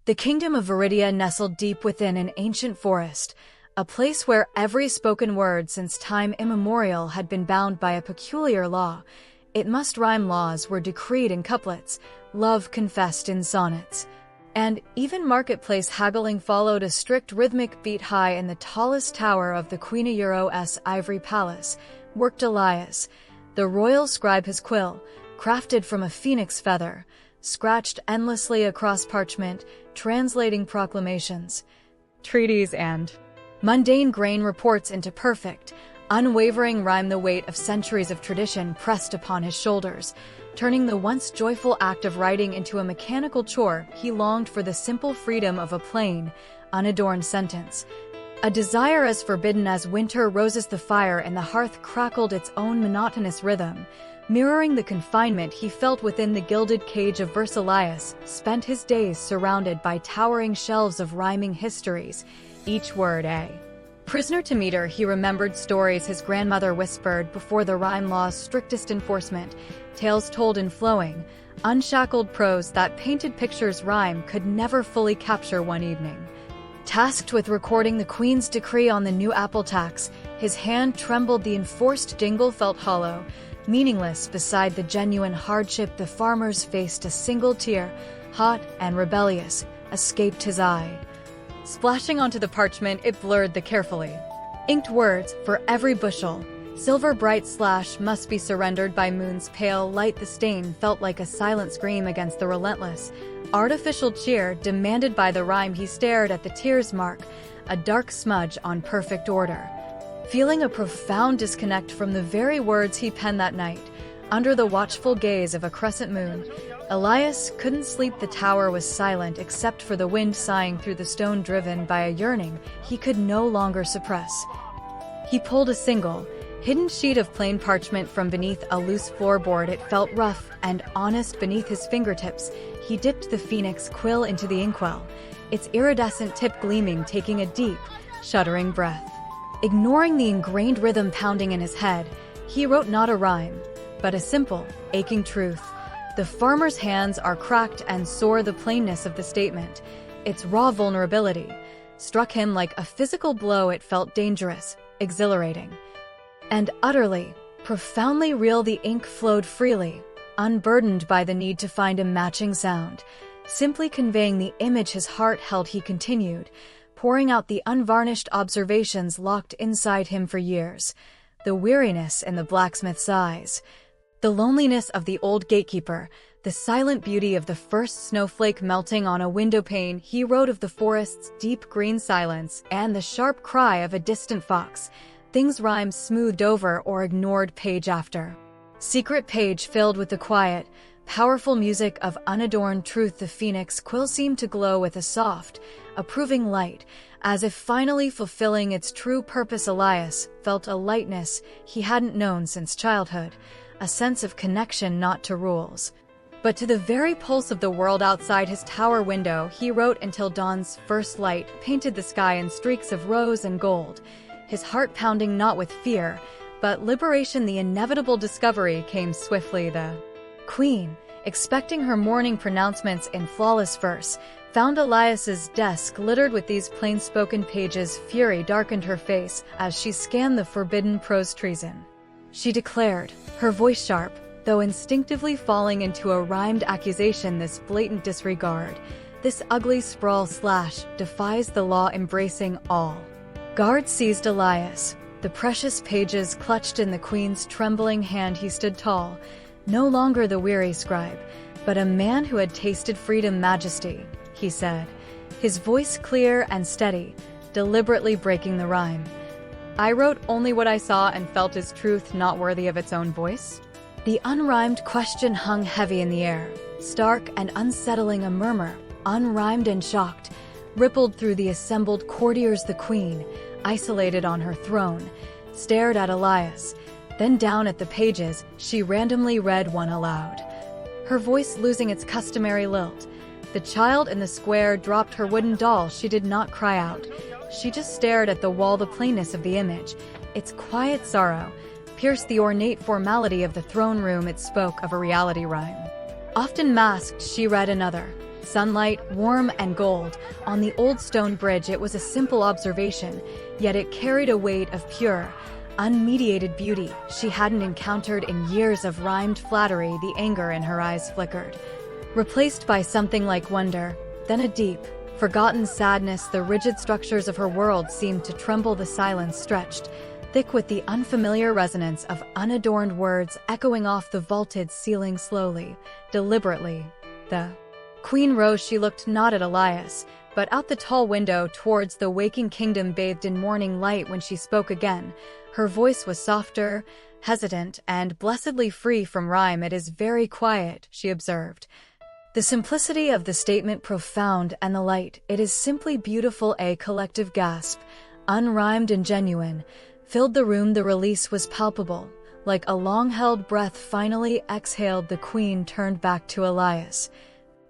The kingdom of Veridia nestled deep within an ancient forest, a place where every spoken word since time immemorial had been bound by a peculiar law. It must rhyme. Laws were decreed in couplets, love confessed in sonnets. And even marketplace haggling followed a strict rhythmic beat. High in the tallest tower of the Queen Euro's ivory palace worked Elias, the Royal Scribe. His quill, crafted from a phoenix feather, scratched endlessly across parchment, translating proclamations, treaties, and mundane grain reports into perfect, unwavering rhyme. The weight of centuries of tradition pressed upon his shoulders, turning the once joyful act of writing into a mechanical chore. He longed for the simple freedom of a plain, unadorned sentence, a desire as forbidden as winter roses. The fire in the hearth crackled its own monotonous rhythm, mirroring the confinement he felt within the gilded cage of verse. Elias spent his days surrounded by towering shelves of rhyming histories, each word a prisoner to meter. He remembered stories his grandmother whispered before the rhyme law's strictest enforcement, tales told in flowing, unshackled prose that painted pictures rhyme could never fully capture. One evening, tasked with recording the Queen's decree on the new apple tax, his hand trembled. The enforced jingle felt hollow, meaningless beside the genuine hardship the farmers faced. A single tear, hot and rebellious, escaped his eye. Splashing onto the parchment, it blurred the carefully inked words, for every bushel, silver bright slash must be surrendered by moon's pale light. The stain felt like a silent scream against the relentless, artificial cheer demanded by the rhyme. He stared at the tear's mark, a dark smudge on perfect order, feeling a profound disconnect from the very words he penned that night. Under the watchful gaze of a crescent moon, Elias couldn't sleep. The tower was silent except for the wind sighing through the stone, driven by a yearning he could no longer suppress. He pulled a single, hidden sheet of plain parchment from beneath a loose floorboard. It felt rough and honest beneath his fingertips. He dipped the phoenix quill into the inkwell, its iridescent tip gleaming, taking a deep, shuddering breath. Ignoring the ingrained rhythm pounding in his head, he wrote not a rhyme, but a simple, aching truth. The farmer's hands are cracked and sore. The plainness of the statement, its raw vulnerability, struck him like a physical blow. It felt dangerous, exhilarating, and utterly, profoundly real. The ink flowed freely, unburdened by the need to find a matching sound, simply conveying the image his heart held. He continued, pouring out the unvarnished observations locked inside him for years, the weariness in the blacksmith's eyes, the loneliness of the old gatekeeper, the silent beauty of the first snowflake melting on a windowpane. He wrote of the forest's deep green silence and the sharp cry of a distant fox, things rhymes smoothed over or ignored. Page after secret page filled with the quiet, powerful music of unadorned truth. The phoenix quill seemed to glow with a soft, approving light, as if finally fulfilling its true purpose. Elias felt a lightness he hadn't known since childhood, a sense of connection not to rules, but to the very pulse of the world outside his tower window. He wrote until dawn's first light painted the sky in streaks of rose and gold, his heart pounding not with fear, but liberation. The inevitable discovery came swiftly. The Queen, expecting her morning pronouncements in flawless verse, found Elias's desk littered with these plain-spoken pages. Fury darkened her face as she scanned the forbidden prose. Treason, she declared, her voice sharp, though instinctively falling into a rhymed accusation. This blatant disregard, this ugly sprawl slash, defies the law, embracing all. Guards seized Elias, the precious pages clutched in the Queen's trembling hand. He stood tall, no longer the weary scribe, but a man who had tasted freedom. Majesty, he said, his voice clear and steady, deliberately breaking the rhyme. I wrote only what I saw and felt. Is truth not worthy of its own voice? The unrhymed question hung heavy in the air, stark and unsettling. A murmur, unrhymed and shocked, rippled through the assembled courtiers. The Queen, isolated on her throne, stared at Elias, then down at the pages. She randomly read one aloud, her voice losing its customary lilt. The child in the square dropped her wooden doll. She did not cry out. She just stared at the wall. The plainness of the image, its quiet sorrow, pierced the ornate formality of the throne room. It spoke of a reality rhyme, often masked. She read another, Sunlight, warm and gold. On the old stone bridge, it was a simple observation, yet it carried a weight of pure, unmediated beauty she hadn't encountered in years of rhymed flattery. The anger in her eyes flickered, replaced by something like wonder, then a deep, forgotten sadness. The rigid structures of her world seemed to tremble. The silence stretched, thick with the unfamiliar resonance of unadorned words echoing off the vaulted ceiling. Slowly, deliberately, the Queen rose. She looked not at Elias, but out the tall window towards the waking kingdom bathed in morning light. When she spoke again, her voice was softer, hesitant, and blessedly free from rhyme. "It is very quiet," she observed. The simplicity of the statement profound, and the light, "It is simply beautiful." A collective gasp, unrhymed and genuine, filled the room. The release was palpable, like a long-held breath finally exhaled. The Queen turned back to Elias,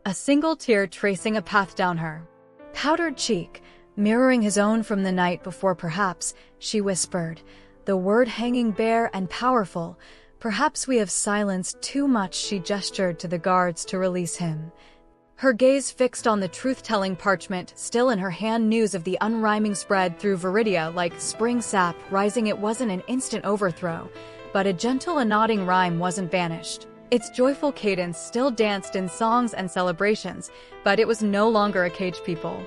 a single tear tracing a path down her powdered cheek, mirroring his own from the night before. "Perhaps," she whispered, the word hanging bare and powerful, "perhaps we have silenced too much." She gestured to the guards to release him, her gaze fixed on the truth-telling parchment still in her hand. News of the unrhyming spread through Veridia like spring sap rising. It wasn't an instant overthrow, but a gentle nodding rhyme wasn't banished. Its joyful cadence still danced in songs and celebrations, but it was no longer a cage. People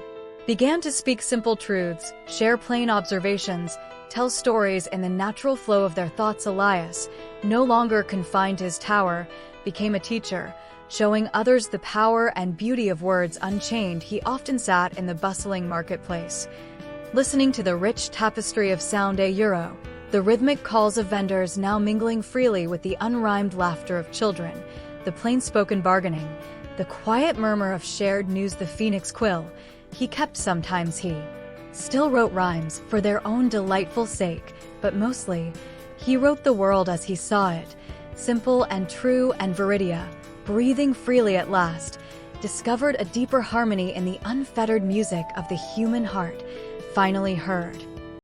began to speak simple truths, share plain observations, tell stories in the natural flow of their thoughts. Elias, no longer confined to his tower, became a teacher, showing others the power and beauty of words. Unchained, he often sat in the bustling marketplace, listening to the rich tapestry of sound. The rhythmic calls of vendors now mingling freely with the unrhymed laughter of children, the plain-spoken bargaining, the quiet murmur of shared news. The Phoenix Quill, he kept. Sometimes he still wrote rhymes for their own delightful sake, but mostly, he wrote the world as he saw it, simple and true. And Veridia, breathing freely at last, discovered a deeper harmony in the unfettered music of the human heart, finally heard.